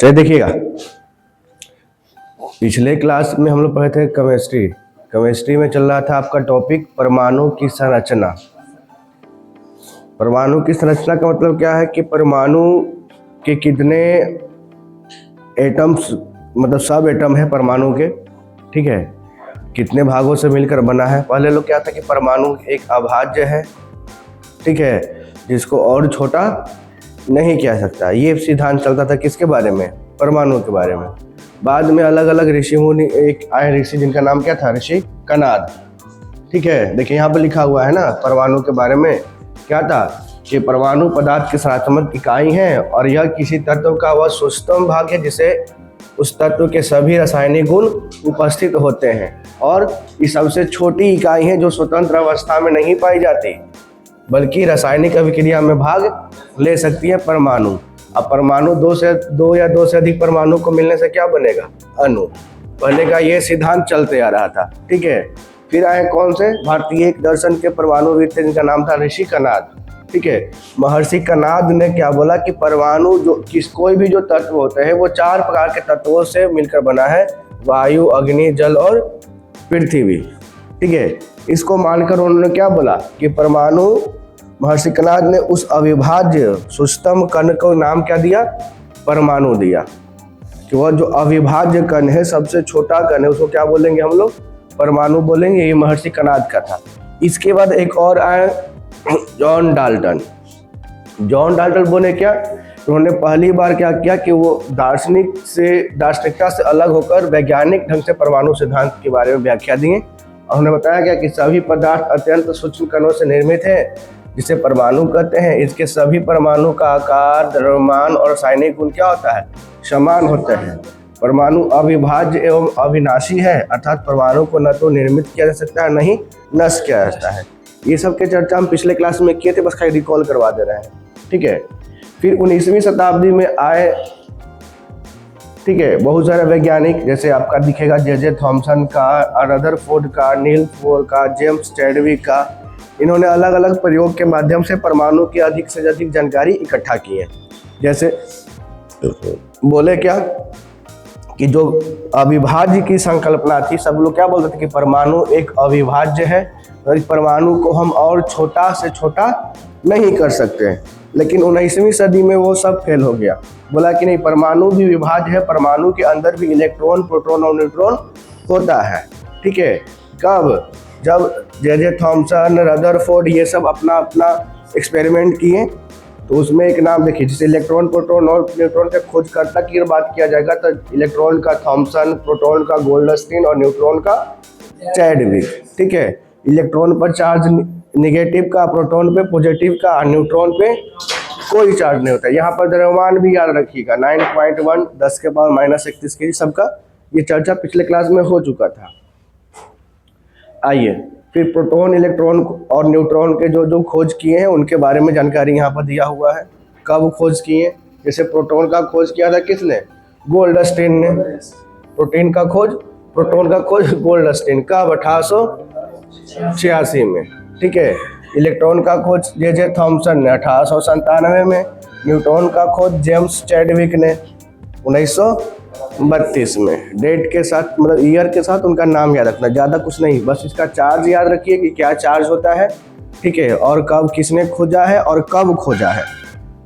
चलिए देखिएगा, पिछले क्लास में हम लोग पढ़े थे केमिस्ट्री में चल रहा था आपका टॉपिक परमाणु की संरचना। परमाणु की संरचना का मतलब क्या है कि परमाणु के कितने एटम्स, मतलब सब एटम है परमाणु के, ठीक है, कितने भागों से मिलकर बना है। पहले लोग क्या था कि परमाणु एक अभाज्य है, ठीक है, जिसको और छोटा नहीं किया सकता। ये सिद्धांत चलता था किसके बारे में? परमाणु के बारे में। बाद में अलग अलग ऋषि मुनि एक आए ऋषि, जिनका नाम क्या था? ऋषि कणाद, ठीक है। देखिए यहाँ पर लिखा हुआ है ना परमाणु के बारे में, क्या था कि परमाणु पदार्थ की संरचनात्मक इकाई है और यह किसी तत्व का वह सूक्ष्म भाग है जिसे उस तत्व के सभी रासायनिक गुण उपस्थित होते हैं, और ये सबसे छोटी इकाई है जो स्वतंत्र अवस्था में नहीं पाई जाती बल्कि रासायनिक अभिक्रिया में भाग ले सकती है, परमाणु। अब परमाणु दो या दो से अधिक परमाणु को मिलने से क्या बनेगा? अणु। पहले का ये सिद्धांत चलते आ रहा था, ठीक है। फिर आए कौन से? भारतीय दर्शन के परमाणुविद थे जिनका नाम था ऋषि कणाद, ठीक है। महर्षि कणाद ने क्या बोला कि परमाणु कोई भी जो तत्व होते हैं वो 4 प्रकार के तत्वों से मिलकर बना है, वायु, अग्नि, जल और पृथ्वी, ठीक है। इसको मानकर उन्होंने क्या बोला कि परमाणु, महर्षि कणाद ने उस अविभाज्य सूक्ष्म कण को नाम क्या दिया? परमाणु दिया। कि वह जो अविभाज्य कण है, सबसे छोटा कण है, उसको क्या बोलेंगे हम लोग? परमाणु बोलेंगे। ये महर्षि कणाद का था। इसके बाद एक और आए जॉन डाल्टन। जॉन डाल्टन बोले क्या? उन्होंने पहली बार क्या किया कि वो दार्शनिकता से अलग होकर वैज्ञानिक ढंग से परमाणु सिद्धांत के बारे में व्याख्या दिए। और उन्होंने बताया क्या कि सभी पदार्थ अत्यंत सूक्ष्म कणों से निर्मित है जिसे परमाणु कहते हैं। इसके सभी परमाणु का आकार, द्रव्यमान और रासायनिक गुण क्या होता है? समान होते हैं। परमाणु अविभाज्य एवं अविनाशी है, अर्थात परमाणु को न तो निर्मित किया जा सकता है न ही नष्ट किया जा सकता है। ये सब के चर्चा हम पिछले क्लास में किए थे, बस खाली रिकॉल करवा दे रहे हैं, ठीक है। फिर 19वीं शताब्दी में आए, ठीक है, बहुत सारे वैज्ञानिक, जैसे आपका दिखेगा जे थॉमसन का, रदरफोर्ड का, नील बोर का, जेम्स चैडविक का। इन्होंने अलग अलग प्रयोग के माध्यम से परमाणु की अधिक से अधिक जानकारी इकट्ठा की है। जैसे बोले क्या कि जो अविभाज्य की संकल्पना थी, सब लोग क्या बोलते थे कि परमाणु एक अविभाज्य है और इस परमाणु को हम और छोटा से छोटा नहीं कर सकते। लेकिन 19वीं सदी में वो सब फेल हो गया। बोला कि नहीं, परमाणु भी विभाज्य है, परमाणु के अंदर भी इलेक्ट्रॉन, प्रोटॉन और न्यूट्रॉन होता है, ठीक है। कब? जब जे थॉमसन, रदरफोर्ड ये सब अपना अपना एक्सपेरिमेंट किए, तो उसमें एक नाम देखिए, जिसे इलेक्ट्रॉन, प्रोटॉन और न्यूट्रॉन के खोजकर्ता की बात किया जाएगा तो इलेक्ट्रॉन का थॉमसन, प्रोटॉन का गोल्डस्टीन और न्यूट्रॉन का चैडविक, ठीक है। इलेक्ट्रॉन पर चार्ज नेगेटिव का, प्रोटॉन पे पॉजिटिव का, न्यूट्रॉन पे कोई चार्ज नहीं होता। यहाँ पर द्रव्यमान भी याद रखिएगा, 9.1 10⁻³ के जी, सबका ये चर्चा पिछले क्लास में हो चुका था। आइए फिर प्रोटॉन, इलेक्ट्रॉन और न्यूट्रॉन के जो खोज किए हैं उनके बारे में जानकारी यहाँ पर दिया हुआ है। कब खोज किए? जैसे प्रोटॉन का खोज किया था किसने? गोल्डस्टीन ने। प्रोटॉन का खोज गोल्डस्टीन कब? 1886 में, ठीक है। इलेक्ट्रॉन का खोज जे थॉमसन ने 1897 में। न्यूट्रॉन का खोज जेम्स चैडविक ने 1932 में। डेट के साथ, मतलब ईयर के साथ उनका नाम याद रखना, ज़्यादा कुछ नहीं, बस इसका चार्ज याद रखिए कि क्या चार्ज होता है, ठीक है, और कब किसने खोजा है और कब खोजा है,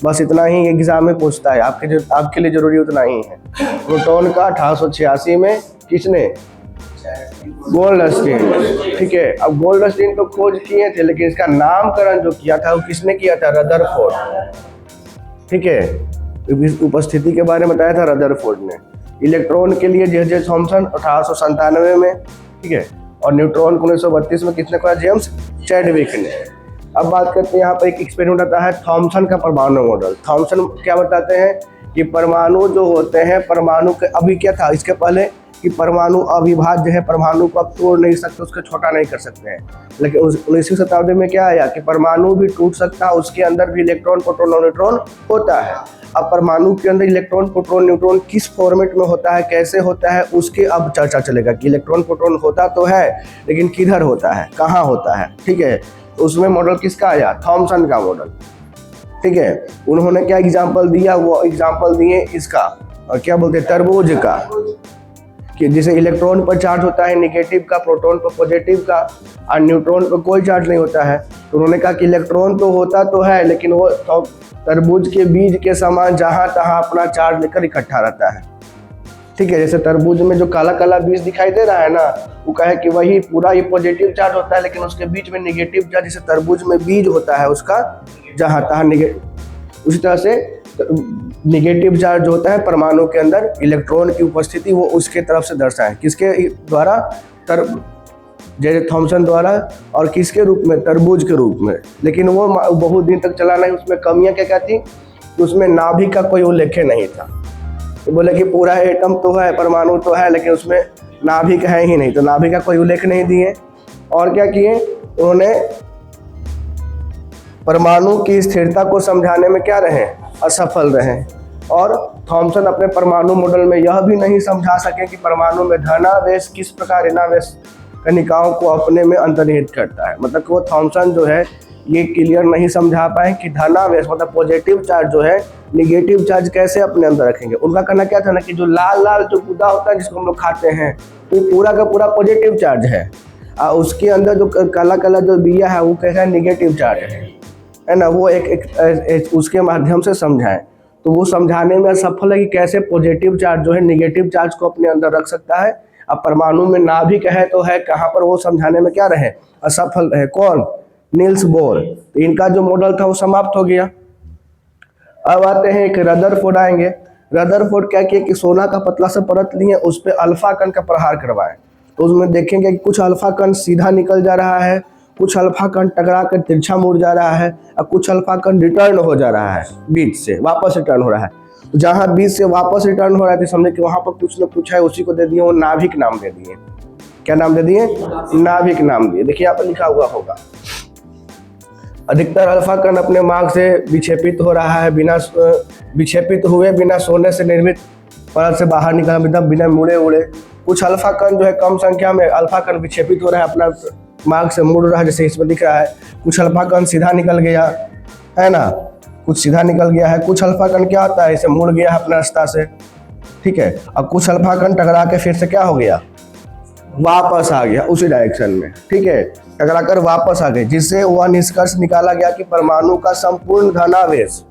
बस इतना ही एग्जाम में पूछता है। आपके लिए जरूरी उतना ही है। प्रोटॉन का 1886 में किसने? गोल्डस्टीन, ठीक है। अब गोल्डस्टीन तो खोज किए थे, लेकिन इसका नामकरण जो किया था वो किसने किया था? रदरफोर्ड, ठीक है। उपस्थिति के बारे में बताया था रदरफोर्ड ने। इलेक्ट्रॉन के लिए जे थॉमसन 1897 में, ठीक है, और न्यूट्रॉन को 1932 में किसने खोजा? जेम्स चैडविक ने। अब बात करते हैं, यहाँ पर एक एक्सपेरिमेंट आता है थॉमसन का परमाणु मॉडल। थॉमसन क्या बताते हैं कि परमाणु जो होते हैं, परमाणु के अभी क्या था इसके पहले कि परमाणु अविभाज्य है, परमाणु को आप तोड़ नहीं सकते, उसको छोटा नहीं कर सकते हैं। लेकिन 19वीं शताब्दी में क्या आया कि परमाणु भी टूट सकता है, उसके अंदर भी इलेक्ट्रॉन, प्रोटॉन और न्यूट्रॉन होता है। अब परमाणु के अंदर इलेक्ट्रॉन, प्रोटॉन, न्यूट्रॉन किस फॉर्मेट में होता है, कैसे होता है, उसके अब चर्चा चलेगा कि इलेक्ट्रॉन, प्रोटॉन होता तो है, लेकिन किधर होता है, कहाँ होता है, ठीक है। उसमें मॉडल किसका आया? थॉमसन का मॉडल, ठीक है। उन्होंने क्या एग्जाम्पल दिया? वो एग्जाम्पल दिए इसका और क्या बोलते हैं तरबूज का, कि जिसे इलेक्ट्रॉन पर चार्ज होता है नेगेटिव का, प्रोटॉन पर पॉजिटिव का, और न्यूट्रॉन पर कोई चार्ज नहीं होता है। तो उन्होंने कहा कि इलेक्ट्रॉन तो होता तो है, लेकिन वो तो तरबूज के बीज के समान जहाँ तहाँ अपना चार्ज लेकर इकट्ठा रहता है। ठीक है, जैसे तरबूज में जो काला काला बीज दिखाई दे रहा है ना, वो कहे कि वही पूरा ये पॉजिटिव चार्ज होता है, लेकिन उसके बीच में नेगेटिव चार्ज, जैसे तरबूज में बीज होता है उसका जहाँ तहाँ उसी तरह से नेगेटिव चार्ज होता है परमाणु के अंदर, इलेक्ट्रॉन की उपस्थिति वो उसके तरफ से दर्शाए, किसके द्वारा, जैसे थॉमसन द्वारा, और किसके रूप में, तरबूज के रूप में। लेकिन वो बहुत दिन तक चला नहीं, उसमें कमियां क्या क्या थी, उसमें नाभिक का कोई उल्लेख नहीं था। तो बोले कि पूरा एटम तो है, परमाणु तो है, लेकिन उसमें नाभिक है ही नहीं, तो नाभिक का कोई उल्लेख नहीं दिए। और क्या किए उन्होंने, परमाणु की स्थिरता को समझाने में क्या रहे, असफल रहे। और थॉमसन अपने परमाणु मॉडल में यह भी नहीं समझा सके कि परमाणु में धनावेश किस प्रकार ऋणावेश कणिकाओं को अपने में अंतर्निहित करता है। मतलब कि वो थॉमसन जो है ये क्लियर नहीं समझा पाए कि धनावेश मतलब पॉजिटिव चार्ज जो है निगेटिव चार्ज कैसे अपने अंदर रखेंगे। उनका कहना क्या था ना कि जो लाल लाल जो गुदा होता है जिसको हम लोग खाते हैं, वो पूरा का पूरा पॉजिटिव चार्ज है, और उसके अंदर जो काला काला जो बिया है वो कैसा है, निगेटिव चार्ज है ना। वो एक उसके माध्यम से समझाएं, तो वो समझाने में असफल है कि कैसे पॉजिटिव चार्ज जो है निगेटिव चार्ज को अपने अंदर रख सकता है। अब परमाणु में नाभिक है तो है कहाँ पर, वो समझाने में क्या रहे, असफल रहे। कौन, नील्स बोर। तो इनका जो मॉडल था वो समाप्त हो गया। अब आते हैं एक रदरफोर्ड आएंगे। रदरफोर्ड क्या किया कि सोना का पतला सा परत लिए, उस पर अल्फा कण का प्रहार करवाए। तो उसमें देखेंगे कि कुछ अल्फा कण सीधा निकल जा रहा है, कुछ अल्फा कण टकरा कर तिरछा मुड़ जा रहा है, और कुछ अल्फा कण रिटर्न हो जा रहा है, बीच से वापस रिटर्न हो रहा है। तो जहाँ बीच से वापस रिटर्न हो रहा है तो समझे कि वहाँ पर कुछ न कुछ है, उसी को दे दिए वो नाभिक नाम दे दिए। क्या नाम दे दिए, नाभिक नाम दिए। देखिए यहाँ पर लिखा हुआ होगा, अधिकतर अल्फा कण अपने मार्ग से विक्षेपित हो रहा है, बिना विक्षेपित हुए बिना सोने से निर्मित परत से बाहर निकला, बिना मुड़े उड़े। कुछ अल्फा कण जो है कम संख्या में अल्फा कण विक्षेपित हो रहा है, अपना मार्ग से मुड़ रहा है, जैसे इसमें दिख रहा है। कुछ अल्फा कण सीधा निकल गया है ना, कुछ सीधा निकल गया है। कुछ अल्फा कण क्या होता है, इसे मुड़ गया है अपना रास्ता से, ठीक है। अब कुछ अल्फा कण टकरा के फिर से क्या हो गया, वापस आ गया उसी डायरेक्शन में, ठीक है, टकरा कर वापस आ गए, जिससे वह निष्कर्ष निकाला गया कि परमाणु का संपूर्ण धनावेश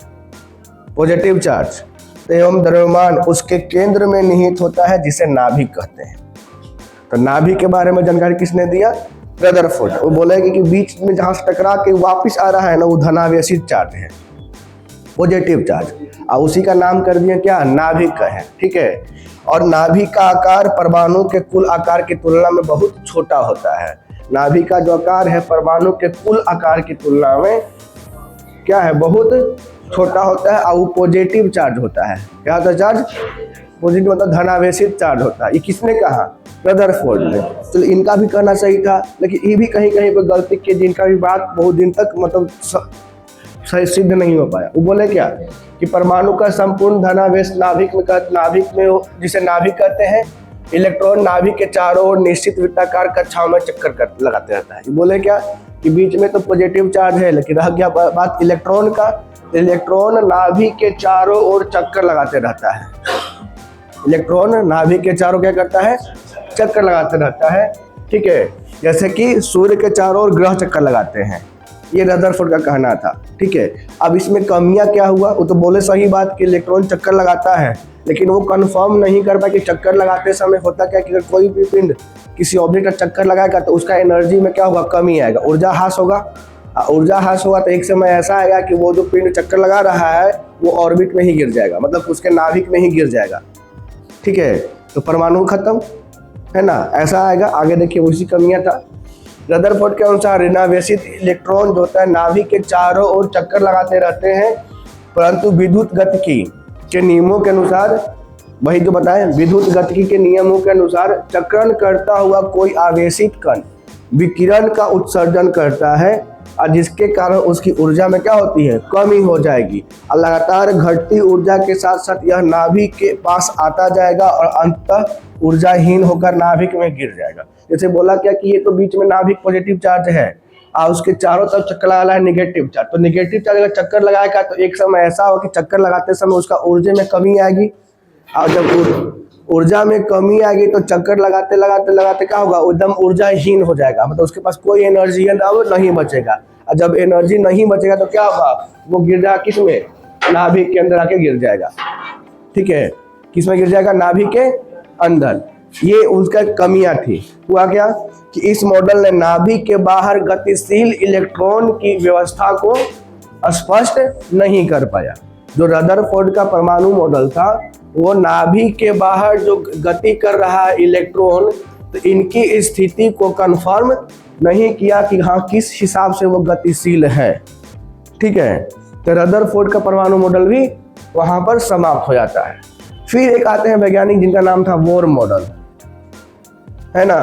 पॉजिटिव चार्ज एवं द्रव्यमान उसके केंद्र में निहित होता है, जिसे नाभिक कहते हैं। तो नाभिक के बारे में जानकारी किसने दिया, रदरफोर्ड। वो बोलेगा कि बीच में जहाँ से टकरा के वापस आ रहा है ना, वो धनावेशित चार्ज है, पॉजिटिव चार्ज, और उसी का नाम कर दिया क्या, नाभिक का है, ठीक है। और नाभिक का आकार परमाणु के कुल आकार की तुलना में बहुत छोटा होता है। नाभिक का जो आकार है परमाणु के कुल आकार की तुलना में क्या है, बहुत छोटा होता है, और वो पॉजिटिव चार्ज होता है। क्या होता है चार्ज, पॉजिटिव मतलब धनावेशित चार्ज होता है। ये किसने कहा, रदरफोर्ड ने। तो इनका भी कहना सही था, लेकिन ये भी कहीं कहीं पर गलती की, जिनका भी बात बहुत दिन तक मतलब सही सिद्ध नहीं हो पाया। वो बोले क्या कि परमाणु का संपूर्ण धनावेश नाभिक में जिसे नाभिक कहते हैं, इलेक्ट्रॉन नाभिक के चारों ओर निश्चित वृत्ताकार कक्षाओं में चक्कर लगाते रहता है। बोले क्या कि बीच में तो पॉजिटिव चार्ज है, लेकिन रह गया बात इलेक्ट्रॉन का। इलेक्ट्रॉन नाभिक के चारों ओर चक्कर लगाते रहता है। इलेक्ट्रॉन नाभिक के चारों क्या करता है, चक्कर लगाते रहता है, ठीक है। जैसे कि सूर्य के चारों ओर ग्रह चक्कर लगाते हैं, ये रदरफोर्ड का कहना था, ठीक है। अब इसमें कमियां क्या हुआ, वो तो बोले सही बात कि इलेक्ट्रॉन चक्कर लगाता है, लेकिन वो कंफर्म नहीं कर पाया कि चक्कर लगाते समय होता क्या कि अगर कोई भी पिंड किसी ऑब्जेक्ट का चक्कर लगाएगा तो उसका एनर्जी में क्या होगा, कमी आएगा, ऊर्जा ह्रास होगा। ऊर्जा ह्रास होगा तो एक समय ऐसा आएगा कि वो जो पिंड चक्कर लगा रहा है वो ऑर्बिट में ही गिर जाएगा, मतलब उसके नाभिक में ही गिर जाएगा, ठीक है। तो परमाणु खत्म है ना, ऐसा आएगा। आगे देखिए उसी कमियां था। रदरफोर्ड के अनुसार ऋणावेशित इलेक्ट्रॉन जो होता है नाभिक के चारों ओर चक्कर लगाते रहते हैं, परंतु विद्युत गतिकी के नियमों के अनुसार, वही जो बताएं, विद्युत गतिकी के नियमों के अनुसार चक्रण करता हुआ कोई आवेशित कण विकिरण का उत्सर्जन करता है, और जिसके कारण उसकी ऊर्जा में क्या होती है, कमी हो जाएगी। और लगातार घटती ऊर्जा के साथ साथ यह नाभिक के पास आता जाएगा और अंततः ऊर्जाहीन होकर नाभिक में गिर जाएगा। जैसे बोला क्या कि ये तो बीच में नाभिक पॉजिटिव चार्ज है और उसके चारों तरफ चक्कर लगा है निगेटिव चार्ज। तो निगेटिव चार्ज अगर चक्कर लगाएगा तो एक समय ऐसा हो कि चक्कर लगाते समय उसका ऊर्जा में कमी आएगी, और जब ऊर्जा में कमी आएगी तो चक्कर लगाते लगाते लगाते क्या होगा, एकदम ऊर्जाहीन हो जाएगा, मतलब उसके पास कोई एनर्जी है नहीं बचेगा। और जब एनर्जी नहीं बचेगा तो क्या होगा, वो गिर जाएगा किस में, नाभिक के अंदर आके गिर जाएगा। ठीक है, किस में गिर जाएगा, नाभिक के अंदर। ये उसका कमियां थी। हुआ क्या कि इस मॉडल ने नाभिक के बाहर गतिशील इलेक्ट्रॉन की व्यवस्था को स्पष्ट नहीं कर पाया। जो रदरफोर्ड का परमाणु मॉडल था वो नाभिक के बाहर जो गति कर रहा है इलेक्ट्रॉन, तो इनकी स्थिति को कंफर्म नहीं किया कि हाँ किस हिसाब से वो गतिशील है। ठीक है, तो रदरफोर्ड का परमाणु मॉडल भी वहां पर समाप्त हो जाता है। फिर एक आते हैं वैज्ञानिक जिनका नाम था बोर मॉडल, है ना,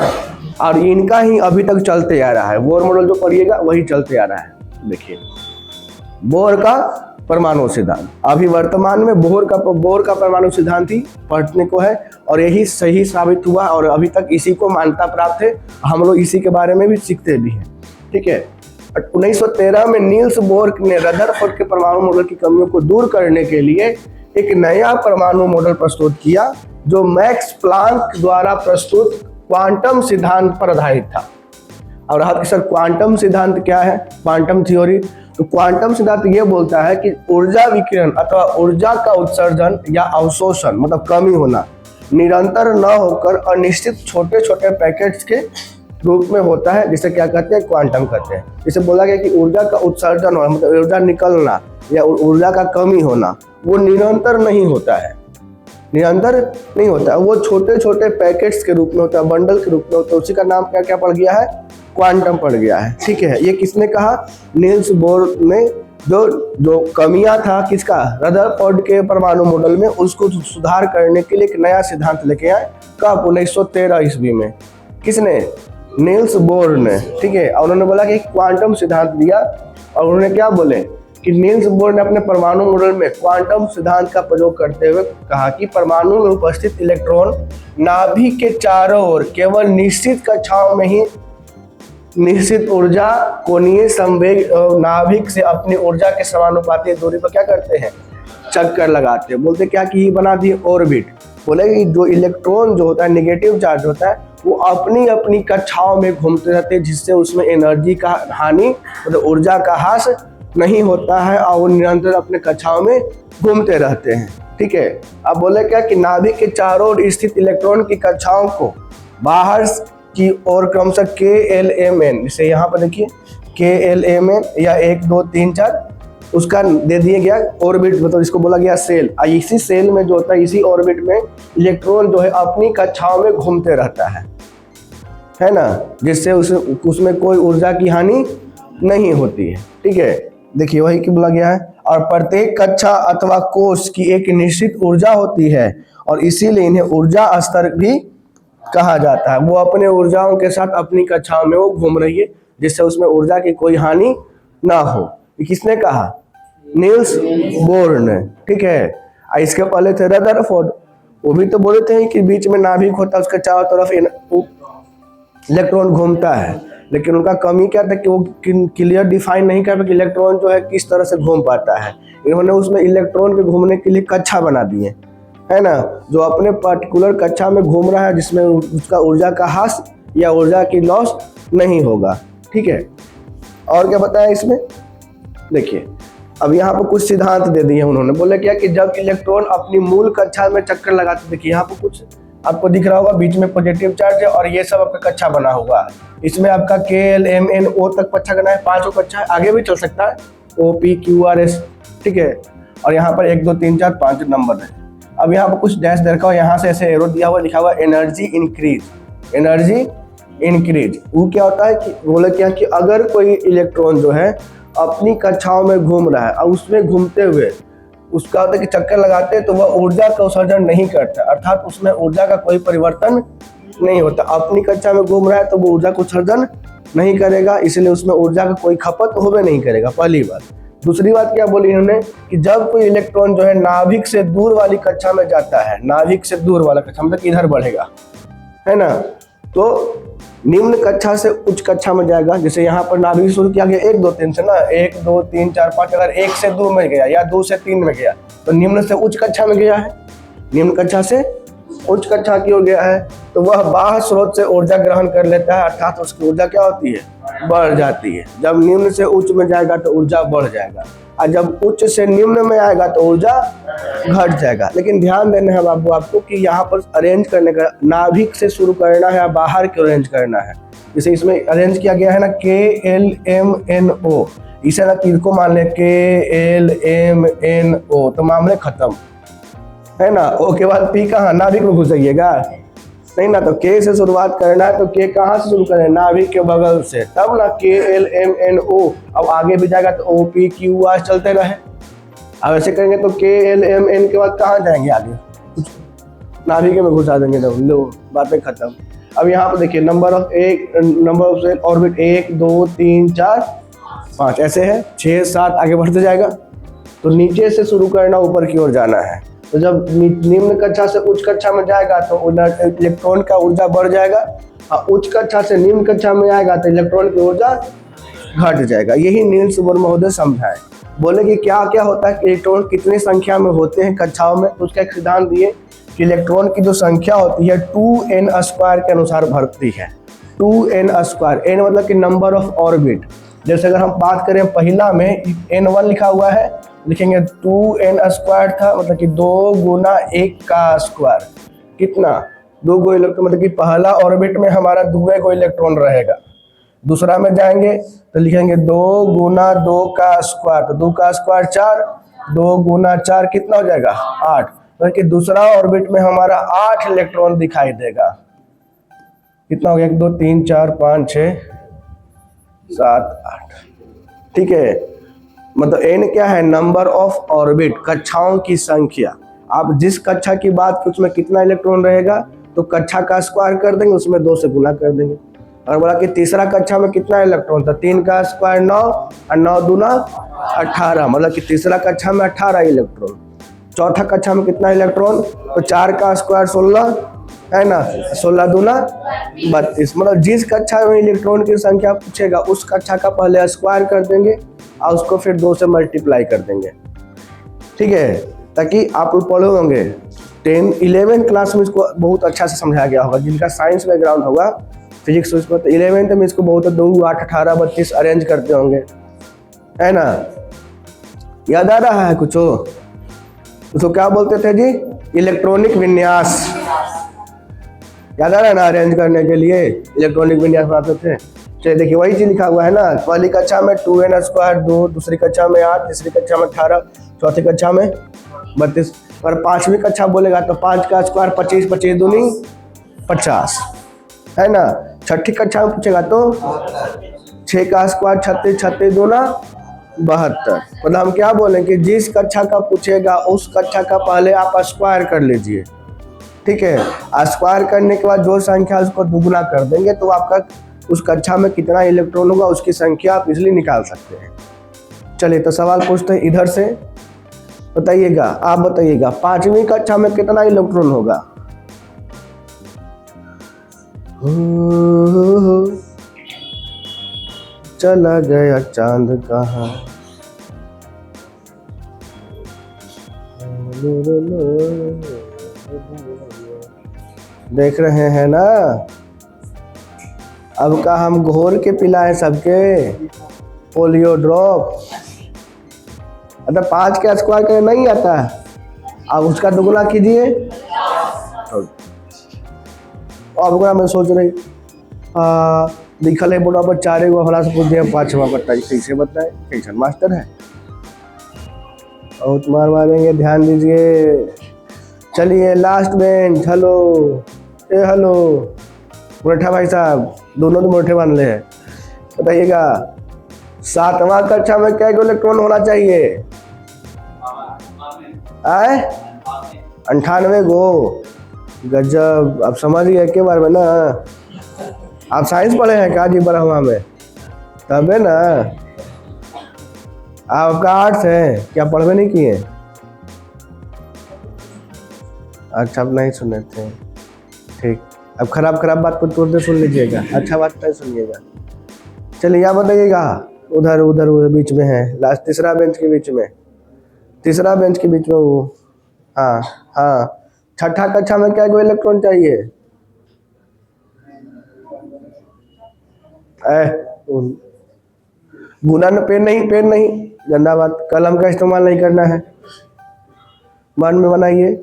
और इनका ही अभी तक चलते आ रहा है। बोर मॉडल जो पढ़िएगा वही चलते आ रहा है। देखिए बोर का परमाणु सिद्धांत, अभी वर्तमान में बोर का परमाणु सिद्धांत ही पढ़ने को है और यही सही साबित हुआ और अभी तक इसी को मान्यता प्राप्त है। हम लोग इसी के बारे में भी सीखते भी हैं। ठीक है, 1913 में नील्स बोर ने रदरफोर्ड के परमाणु मॉडल की कमियों को दूर करने के लिए एक नया परमाणु मॉडल प्रस्तुत किया जो मैक्स प्लांक द्वारा प्रस्तुत क्वांटम सिद्धांत पर आधारित था। और आप सर क्वांटम सिद्धांत क्या है, क्वांटम थ्योरी, तो क्वांटम सिद्धांत ये बोलता है कि ऊर्जा विकिरण अथवा ऊर्जा का उत्सर्जन या अवशोषण मतलब कमी होना निरंतर न होकर अनिश्चित छोटे छोटे पैकेट्स के रूप में होता है, जिसे क्या कहते हैं, क्वांटम कहते हैं। जिसे बोला गया कि ऊर्जा का उत्सर्जन और मतलब ऊर्जा निकलना या ऊर्जा का कमी होना वो निरंतर नहीं होता है, निरंतर नहीं होता है, वो छोटे छोटे पैकेट्स के रूप में होता है, बंडल के रूप में होता है। उसी का नाम क्या क्या पड़ गया है, क्वांटम पड़ गया है। ठीक है, ये किसने कहा, नील्स बोर ने। जो कमियां था किसका, रदरफोर्ड के परमाणु मॉडल में, उसको सुधार करने के लिए एक नया सिद्धांत लेके आए। कब, 1913 ईस्वी में। किसने, नील्स बोर ने। ठीक है, और उन्होंने बोला कि क्वांटम सिद्धांत दिया और उन्होंने क्या बोले कि नील्स बोर ने अपने परमाणु मॉडल में क्वांटम सिद्धांत का प्रयोग करते हुए कहा कि परमाणु में उपस्थित इलेक्ट्रॉन नाभिक के चारों ओर केवल निश्चित कक्षाओं में ही निश्चित ऊर्जा कोणीय संवेग नाभिक से अपनी ऊर्जा के समानुपाती दूरी पर क्या करते हैं, चक्कर लगाते हैं। बोलते क्या कि ये बना दिए ऑर्बिट। बोले कि जो इलेक्ट्रॉन जो होता है नेगेटिव चार्ज होता है वो अपनी अपनी कक्षाओं में घूमते रहते हैं, जिससे उसमें एनर्जी का हानि मतलब ऊर्जा का ह्रास नहीं होता है और वो निरंतर अपने कक्षाओं में घूमते रहते हैं। ठीक है, अब बोले क्या कि नाभिक के चारों ओर स्थित इलेक्ट्रॉन की कक्षाओं को बाहर की ओर क्रमशः KLMN, जैसे यहाँ पर देखिए KLMN या 1 2 3 4 उसका दे दिया गया ऑर्बिट, मतलब इसको बोला गया सेल। इसी सेल में जो होता है, इसी ऑर्बिट में इलेक्ट्रॉन जो है अपनी कक्षाओं में घूमते रहता है ना, जिससे उसमें कोई ऊर्जा की हानि नहीं होती है। ठीक है, देखिए वही क्यों बोला गया है। और प्रत्येक कक्षा अथवा कोष की एक निश्चित ऊर्जा होती है और इसीलिए इन्हें ऊर्जा स्तर भी कहा जाता है। वो अपने ऊर्जाओं के साथ अपनी कक्षाओं में वो घूम रही है, जिससे उसमें ऊर्जा की कोई हानि ना हो। किसने कहा, नील्स बोर ने। ठीक है, इसके पहले थे रदरफोर्ड, वो भी तो बोले थे कि बीच में नाभिक होता है, उसके चारों तरफ इलेक्ट्रॉन घूमता है, लेकिन उनका कमी क्या था कि वो क्लियर डिफाइन नहीं कर पाए कि इलेक्ट्रॉन जो है किस तरह से घूम पाता है। इन्होंने उसमें इलेक्ट्रॉन के घूमने के लिए कक्षा बना दिए, है ना, जो अपने पर्टिकुलर कक्षा में घूम रहा है, जिसमें उसका ऊर्जा का ह्रास या ऊर्जा की लॉस नहीं होगा। ठीक है, और क्या बताया इसमें, देखिए अब यहाँ पर कुछ सिद्धांत दे दिए उन्होंने। बोले क्या कि जब इलेक्ट्रॉन अपनी मूल कक्षा में चक्कर लगाते, देखिए यहाँ पर कुछ आपको दिख रहा होगा, बीच में पॉजिटिव चार्ज है और ये सब आपका कक्षा बना हुआ है। इसमें आपका KLMNO तक कक्षा करना है, 5 कक्षा है, आगे भी चल सकता है OPQRS। ठीक है, और यहाँ पर 1 2 3 4 5 नंबर है। अब यहाँ पर कुछ डैश देखा हुआ, यहाँ से ऐसे एरो दिया हुआ, लिखा हुआ एनर्जी इंक्रीज, एनर्जी इंक्रीज। वो क्या होता है कि बोले क्या कि अगर कोई इलेक्ट्रॉन जो है अपनी कक्षाओं में घूम रहा है और उसमें घूमते हुए उसका होता है कि चक्कर लगाते हैं तो वह ऊर्जा का उत्सर्जन नहीं करता, अर्थात उसमें ऊर्जा का कोई परिवर्तन नहीं होता। अपनी कक्षा में घूम रहा है तो वो ऊर्जा का उत्सर्जन नहीं करेगा, इसलिए उसमें ऊर्जा का कोई खपत होवे नहीं करेगा, पहली बात। दूसरी बात क्या बोली इन्होंने कि जब कोई इलेक्ट्रॉन जो है नाभिक से दूर वाली कक्षा में जाता है, नाभिक से दूर वाला कक्षा मतलब इधर बढ़ेगा, है ना, तो निम्न कक्षा से उच्च कक्षा में जाएगा। जैसे यहाँ पर नाभिक शुरू किया गया 1 2 3 से ना, 1 2 3 4 5, अगर 1 से 2 में गया या 2 से 3 में गया तो निम्न से उच्च कक्षा में गया है। निम्न कक्षा से उच्च कक्षा की ओर गया है तो वह बाह्य स्रोत से ऊर्जा ग्रहण कर लेता है, अर्थात उसकी ऊर्जा क्या होती है, बढ़ जाती है। जब निम्न से उच्च में जाएगा तो ऊर्जा बढ़ जाएगा, और जब उच्च से निम्न में आएगा तो ऊर्जा घट जाएगा। लेकिन ध्यान देना है बाबू आपको कि यहाँ पर अरेंज करने का नाभिक से शुरू करना है या बाहर क्यों अरेंज करना है। जैसे इसमें अरेंज किया गया है ना KLMNO, इसे ना तीर को मान ले KLMNO तो मामले खत्म है ना। ओ के बाद P कहाँ, नाभिक में घुस जाइएगा नहीं ना। तो K से शुरुआत करना है तो K कहाँ से शुरू करें, नाभिक के बगल से, तब ना KLMNO। अब आगे भी जाएगा तो OPQR चलते रहे। अब ऐसे करेंगे तो KLMN के बाद कहाँ जाएंगे, आगे नाभिक में घुसा देंगे तो लो बातें खत्म। अब यहाँ पर देखिए नंबर ऑफ ऑर्बिट 1 2 3 4 5 ऐसे है, 6 7 आगे बढ़ते जाएगा। तो नीचे से शुरू करना, ऊपर की ओर जाना है। तो जब निम्न कक्षा से उच्च कक्षा में जाएगा तो इलेक्ट्रॉन का ऊर्जा बढ़ जाएगा, और उच्च कक्षा से निम्न कक्षा में आएगा तो इलेक्ट्रॉन की ऊर्जा घट जाएगा। यही नील्स बोर महोदय समझाए। बोले कि क्या क्या होता है, इलेक्ट्रॉन कितनी संख्या में होते हैं कक्षाओं में, तो उसका एक सिद्धांत दिए कि इलेक्ट्रॉन की जो संख्या होती है 2n² के अनुसार बढ़ती है। 2n², n मतलब कि नंबर ऑफ ऑर्बिट। जैसे अगर हम बात करें पहला में n1 लिखा हुआ है, लिखेंगे 2n² था, मतलब कि 2 गुना 1 का स्क्वायर, कितना 2 गो इलेक्ट्रॉन, मतलब कि पहला ऑर्बिट में हमारा 2 गो इलेक्ट्रॉन रहेगा। दूसरा में जाएंगे तो लिखेंगे 2 गुना 2 का स्क्वायर, तो 2 का स्क्वायर 4, 2 गुना 4 कितना हो जाएगा 8, मतलब कि दूसरा ऑर्बिट में हमारा 8 इलेक्ट्रॉन दिखाई देगा। कितना हो गया, 1 2 3 4 5 6 7 8, ठीक है। मतलब n क्या है, नंबर ऑफ ऑर्बिट, कक्षाओं की संख्या। आप जिस कक्षा की बात की उसमें कितना इलेक्ट्रॉन रहेगा तो कक्षा का स्क्वायर कर देंगे, उसमें 2 से गुना कर देंगे। और बोला कि तीसरा कक्षा में कितना इलेक्ट्रॉन था, 3 का स्क्वायर 9 और 9 दूना 18, मतलब कि तीसरा कक्षा में 18 इलेक्ट्रॉन। चौथा कक्षा में कितना इलेक्ट्रॉन, तो 4 का स्क्वायर 16 है ना, 16 दूना 32। मतलब जिस कक्षा में इलेक्ट्रॉन की संख्या पूछेगा उस कक्षा का पहले स्क्वायर कर देंगे और उसको फिर 2 से मल्टीप्लाई कर देंगे, ठीक है। ताकि आप लोग पढ़े होंगे 11 क्लास में इसको बहुत अच्छा से समझाया गया होगा। जिनका साइंस बैकग्राउंड होगा, फिजिक्स उस पर, 11th में इसको बहुत 2 8 18 32 अरेंज करते होंगे, है ना। याद आ रहा है कुछ, उसको क्या बोलते थे जी, इलेक्ट्रॉनिक विन्यास। याद आ रहा है ना, अरेंज करने के लिए इलेक्ट्रॉनिक विन्यास बनाते थे। चलिए देखिए वही चीज लिखा हुआ है ना, पहली कक्षा में 2n² 2, दूसरी कक्षा में 8, तीसरी कक्षा में 18, चौथी कक्षा में 32, और 5वीं कक्षा बोलेगा तो 5 का स्क्वायर 25, 25 दूनी 50, है ना। छठी कक्षा में पूछेगा तो 6 का स्क्वायर 36, 36 दूना 72। मतलब हम क्या बोलें कि जिस कक्षा का पूछेगा उस कक्षा का पहले आप स्क्वायर कर लीजिए, ठीक है। स्क्वायर करने के बाद जो संख्या उसको दुगुना कर देंगे तो आपका उस कक्षा में कितना इलेक्ट्रॉन होगा उसकी संख्या आप इजीली निकाल सकते हैं। चलिए तो सवाल पूछते हैं इधर से, बताइएगा, आप बताइएगा 5वीं कक्षा में कितना इलेक्ट्रॉन होगा। चला गया चांद कहाँ, देख रहे हैं ना। अब का हम घोर के पिलाएं सबके पोलियो ड्रॉप। अगर 5 के स्क्वायर करने नहीं आता है, अब उसका दुगुना कीजिए। अब मैं सोच रही लिखल है बोर्ड पर 4 गो, हमारा से पूछ दिया 5वां बताइए, कैसे बताए, कैसे मास्टर है। बहुत मार मारेंगे, ध्यान दीजिए। चलिए लास्ट बेंच, हेलो हेलो मुरठा भाई साहब, दोनों तो मुरठे मान ले हैं। बताइएगा 7वां कक्षा में क्या इलेक्ट्रॉन होना चाहिए, आए 98 गो। गजब, आप समझिए के बारे में ना। आप साइंस पढ़े हैं क्या जी बरहवा में, तब है ना। आपका आर्ट्स है क्या, पढ़वे नहीं किए, अच्छा आप नहीं सुने थे, ठीक। अब खराब बात को तुरंत सुन लीजिएगा, अच्छा बात नहीं सुनिएगा। चलिए यहाँ बताइएगा, उधर बीच में है, लास्ट तीसरा बेंच के बीच में, तीसरा बेंच के बीच में वो, हाँ छठा कक्षा में क्या इलेक्ट्रॉन चाहिए? गुना न पेन नहीं, गंदा बात, कलम का इस्तेमाल नहीं करना है, मन में बनाइए।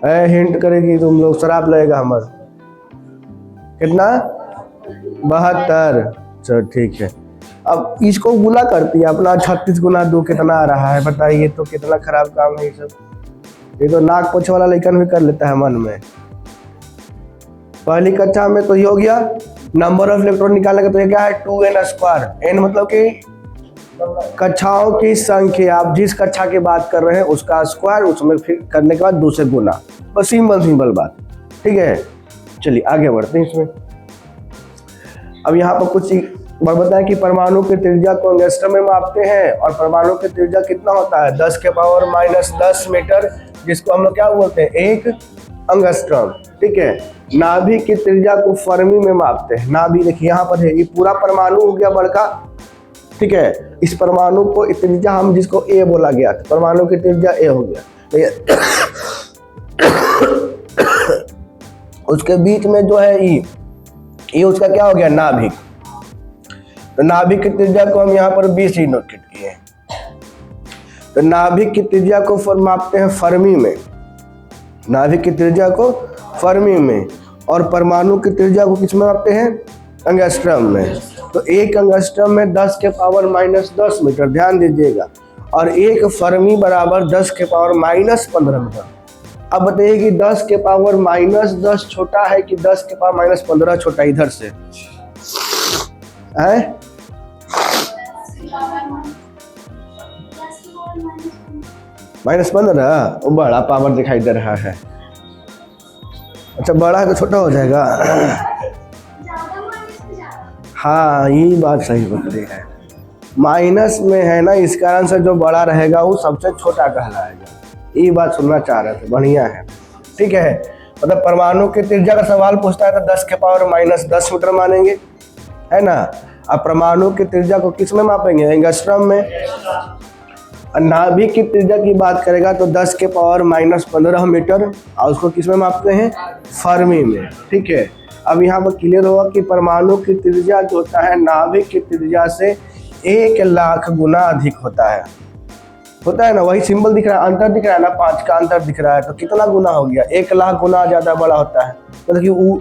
हिंट करेगी तुम लोग, शराब लगेगा हमारा। कितना? 72। चलो ठीक है। अब इसको गुना करती है अपना, 36 गुना 2 कितना आ रहा है बताइए तो। कितना खराब काम है ये सब। ये तो नाक पोछे वाला लेकिन भी कर लेता है मन में। पहली कक्षा में तो ये हो गया, नंबर ऑफ इलेक्ट्रॉन निकालने का तो ये क्या है 2n²। n मतलब कि कक्षाओं की संख्या, आप जिस कक्षा की बात कर रहे हैं उसका स्क्वायर, उसमें फिर करने के बाद 2 से गुना, बस सिंपल बात। ठीक है, चलिए आगे बढ़ते हैं इसमें। अब यहाँ पर कुछ बताएं कि परमाणु की त्रिज्या को एंगस्ट्रम में मापते हैं, और परमाणु की त्रिज्या कितना होता है 10⁻⁻10 मीटर, जिसको हम लोग क्या बोलते हैं 1 एंगस्ट्रम। ठीक है, नाभिक की त्रिज्या को फर्मी में मापते हैं। नाभिक देखिए यहाँ पर है, ये पूरा परमाणु हो गया बड़का। ठीक है, इस परमाणु को त्रिज्या हम जिसको ए बोला गया था, परमाणु की त्रिज्या ए हो गया। उसके बीच में जो है ये उसका क्या हो गया नाभिक। तो नाभिक की त्रिज्या को हम यहाँ पर 20 ही नोट किए हैं। तो नाभिक की त्रिज्या को मापते हैं फर्मी में, नाभिक की त्रिज्या को फर्मी में, और परमाणु की त्रिज्या को किस में मापते हैं एंगस्ट्रम में। तो 1 एंगस्ट्रम में 10⁻⁻10 मीटर, ध्यान दीजिएगा, और 1 फर्मी बराबर 10⁻⁻15 मीटर। अब बताइए कि 10⁻⁻10 छोटा है कि 10⁻⁻15 छोटा, इधर से है -15, वो बड़ा पावर दिखाई दे रहा है। अच्छा बड़ा है तो छोटा हो जाएगा। हाँ ये बात सही बता रही है, माइनस में है ना, इस कारण से जो बड़ा रहेगा वो सबसे छोटा कहलाएगा। ये बात सुनना चाह रहे थे, बढ़िया है। ठीक है, मतलब परमाणु की त्रिज्या का सवाल पूछता है तो 10⁻⁻10 मीटर मानेंगे, है ना। अब परमाणु की त्रिज्या को किस में मापेंगे एंगस्ट्रम में। नाभिक की त्रिज्या की बात करेगा तो 10⁻⁻15 मीटर, और उसको किस में मापते हैं फर्मी में। ठीक है, अब यहाँ पर क्लियर होगा कि परमाणु की त्रिज्या जो होता है नाभिक की त्रिज्या से 1,00,000 गुना अधिक होता है ना। वही सिंबल दिख रहा है, अंतर दिख रहा है ना, 5 का अंतर दिख रहा है, तो कितना गुना हो गया 1,00,000 गुना ज़्यादा बड़ा होता है। मतलब कि वो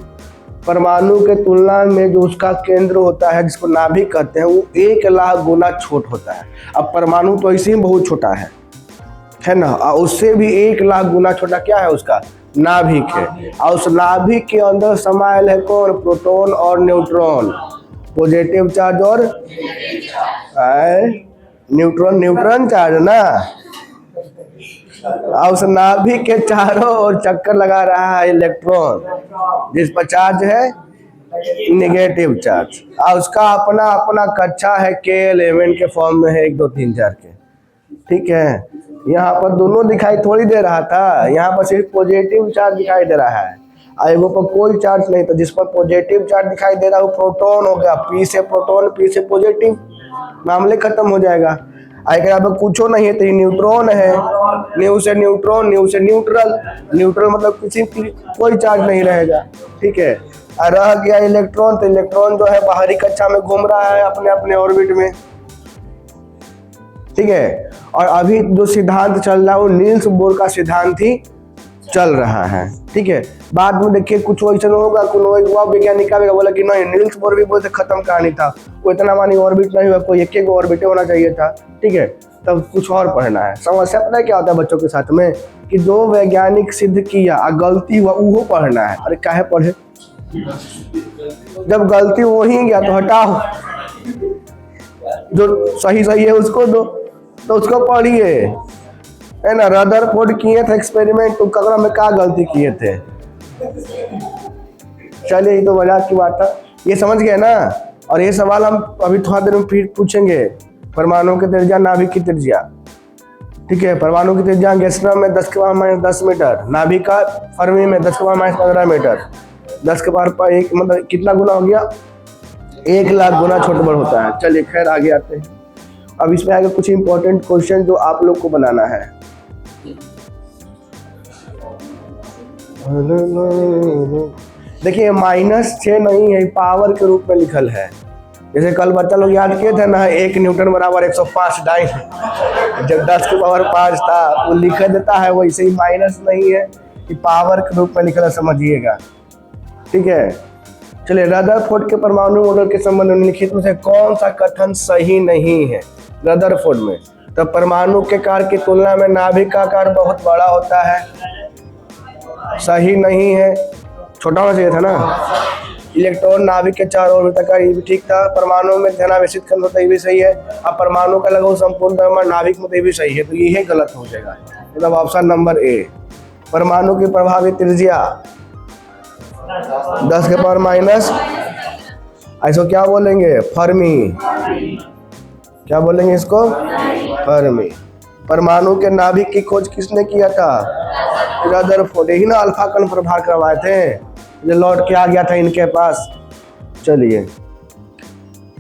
परमाणु के तुलना में जो उसका केंद्र होता है जिसको नाभिक कहते हैं वो 1,00,000 गुना छोट होता है। अब परमाणु तो ऐसे ही बहुत छोटा है ना, और उससे भी 1,00,000 गुना छोटा क्या है उसका नाभिक है। और उस नाभिक के अंदर समायल है कौन, प्रोटॉन और न्यूट्रॉन, पॉजिटिव चार्ज और न्यूट्रॉन चार्ज ना। और उस नाभिक के चारों ओर चक्कर लगा रहा है इलेक्ट्रॉन, जिस पर चार्ज है नेगेटिव चार्ज, और उसका अपना अपना कक्षा है K11 के फॉर्म में है 1 2 3 4 के। ठीक है, यहाँ पर दोनों दिखाई थोड़ी दे रहा था, यहाँ पर सिर्फ पॉजिटिव चार्ज दिखाई दे रहा है, और पर कोई चार्ज नहीं था। जिस पर पॉजिटिव चार्ज दिखाई दे रहा है वो प्रोटॉन हो गया, P से प्रोटॉन P से पॉजिटिव, मामले खत्म हो जाएगा। अगर अब कुछ नहीं है तो ये न्यूट्रॉन है, न्यू से न्यूट्रॉन, न्यू से न्यूट्रल, न्यूट्रल मतलब किसी कोई चार्ज नहीं रहेगा। ठीक है, और रह गया इलेक्ट्रॉन, तो इलेक्ट्रॉन जो है बाहरी कक्षा में घूम रहा है अपने अपने ऑर्बिट में। ठीक है, और अभी जो सिद्धांत चल रहा है वो नील्स बोर का सिद्धांत ही चल रहा है। ठीक है, बाद में देखिए कुछ वैसा होगा, कोई हुआ वैज्ञानिक बोला कि नहीं नील्स बोर भी बोलते खत्म कहानी था, कोई इतना मानी ऑर्बिट नहीं हुआ, कोई एक ऑर्बिट होना चाहिए था। ठीक है, तब कुछ और पढ़ना है। समस्या पता है क्या होता है बच्चों के साथ में, कि जो वैज्ञानिक सिद्ध किया गलती हुआ वो पढ़ना है। अरे काहे पढ़े, जब गलती हो ही गया तो हटाओ, जो सही है उसको दो, तो उसको पढ़िए, है ना। रदरफोर्ड किए थे एक्सपेरिमेंट, तो कगरा में क्या गलती किए थे। चलिए ये तो मजाक की बात था, ये समझ गए ना। और ये सवाल हम अभी थोड़ा देर में फिर पूछेंगे, परमाणु की त्रिज्या नाभिक की त्रिज्या। ठीक है, परमाणु की त्रिज्या एंगस्ट्रम में 10⁻⁻10 मीटर, नाभिक का फर्मी में 10⁻⁻15 मीटर। 10 के पावर 1 मतलब कितना गुना हो गया 1,00,000 गुना छोटा बड़ होता है। चलिए खैर आगे आते हैं। अब इसमें आगे कुछ इंपॉर्टेंट क्वेश्चन जो आप लोग को बनाना है। देखिए -6 नहीं है, पावर के रूप में लिखल है। जैसे कल बच्चा लोग याद किए थे ना 1 न्यूटन बराबर 105 डाइन, जब 10 के पावर 5 था वो लिख देता है, वैसे ही माइनस नहीं है कि पावर के रूप में लिखा, समझिएगा। ठीक है, चलिए रदरफोर्ड के परमाणु मॉडल के संबंध में निम्नलिखित में से कौन सा कथन सही नहीं है? रदरफोर्ड में तो परमाणु के आकार की तुलना में नाभिक का आकार बहुत बड़ा होता है, सही नहीं है, छोटा होना चाहिए था ना। इलेक्ट्रॉन नाभिक के चारों ओर तक, ये भी ठीक था। परमाणु में ध्यानावेशित करना होता है, ये भी सही है। अब परमाणु का लगभग संपूर्ण द्रव्यमान नाभिक में, तो ये भी सही है, तो ये गलत हो जाएगा। मतलब ऑप्शन नंबर ए। परमाणु की प्रभावी त्रिज्या 10 के पावर माइनस, ऐसा क्या बोलेंगे? फर्मी। क्या बोलेंगे इसको? फर्मी। परमाणु के नाभिक की खोज किसने किया था? रदरफोर्ड। यही ना अल्फा कण प्रभार करवाए थे, जो लौट के आ गया था इनके पास। चलिए,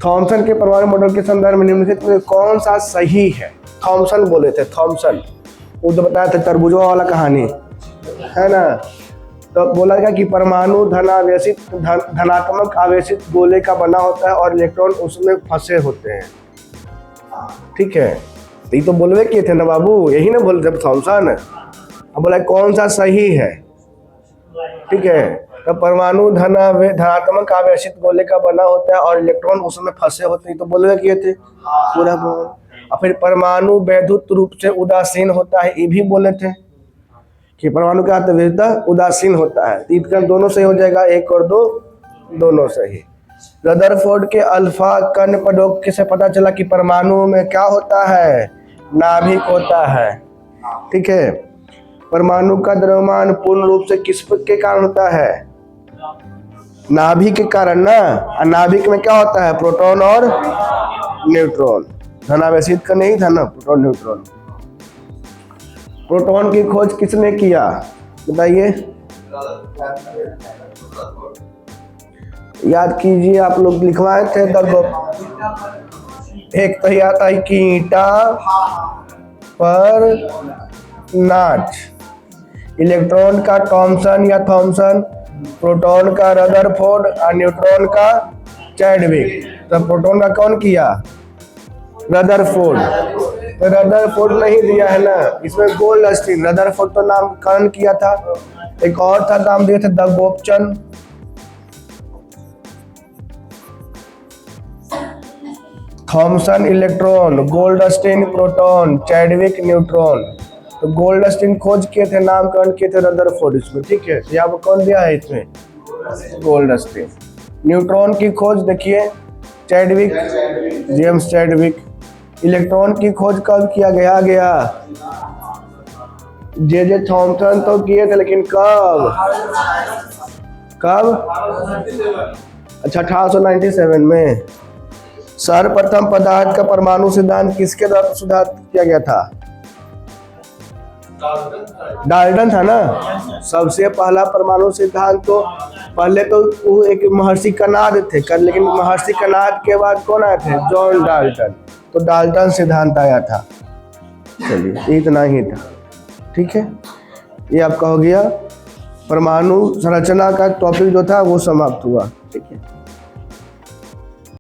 थॉमसन के परमाणु मॉडल के संदर्भ में निम्नलिखित में कौन सा सही है? थॉमसन बोले थे, थॉमसन, वो तो बताया था तरबूजों वाला कहानी है ना। तो बोला गया कि परमाणु धनात्मक आवेशित गोले का बना होता है और इलेक्ट्रॉन उसमें फंसे होते हैं। ठीक है, ये तो बोलवे किए थे ना बाबू, यही ना बोले थे थॉमसन। अब बोला कौन सा सही है? ठीक है, तो परमाणु धनात्मक आवेशित गोले का बना होता है और इलेक्ट्रॉन उसमें फंसे होते हैं, तो बोलवे किए थे पूरा। और फिर परमाणु वैद्युत रूप से उदासीन होता है, ये भी बोले थे कि परमाणु का विद्युत उदासीन होता है। इनका दोनों सही हो जाएगा, 1 और 2 दोनों सही। रदरफोर्ड के अल्फा कण प्रयोग से पता चला कि परमाणु में क्या होता है? नाभिक होता है। ठीक है, परमाणु का द्रव्यमान पूर्ण रूप से किस के कारण होता है? नाभिक के कारण ना। नाभिक में क्या होता है? प्रोटॉन और न्यूट्रॉन। धनावेशित का नहीं था ना, प्रोटॉन न्यूट्रॉन। प्रोटॉन की खोज किसने किया बताइए? याद कीजिए, आप लोग लिखवाए थे। एक तो आता है कि ईंटा पर नाच, इलेक्ट्रॉन का थॉमसन या थॉमसन, प्रोटॉन का रदरफोर्ड और न्यूट्रॉन का चैडविक। तो प्रोटॉन का कौन किया? रदरफोर्ड। तो रदरफोर्ड नहीं दिया है ना, इसमें गोल्डस्टीन। रदरफोर्ड तो नामकरण किया था, एक और था नाम दिए थे दगोपचन। Thomson electron, Goldstein proton, Chadwick neutron. तो गोल्डस्टीन खोज किए थे, नामकरण किए थे रदरफोर्ड इसमें। ठीक है, तो यहाँ पर कौन दिया है इसमें? गोल्डस्टीन। न्यूट्रॉन की खोज देखिए चैडविक, जेम्स चैडविक। इलेक्ट्रॉन की खोज कब किया गया? जे थॉमसन तो किए थे, लेकिन कब? अच्छा, 1897 में। सर्वप्रथम पदार्थ का परमाणु सिद्धांत किसके द्वारा सुधार किया गया था? डाल्टन था ना। सबसे पहला परमाणु सिद्धांत तो पहले तो वो एक महर्षि कनाद थे, लेकिन महर्षि कनाद के बाद कौन आए थे? John Dalton. तो डाल्टन सिद्धांत आया था। चलिए, इतना ही था। ठीक है, ये आपका हो गया। परमाणु संरचना का टॉपिक जो था वो समाप्त हुआ। ठीक है।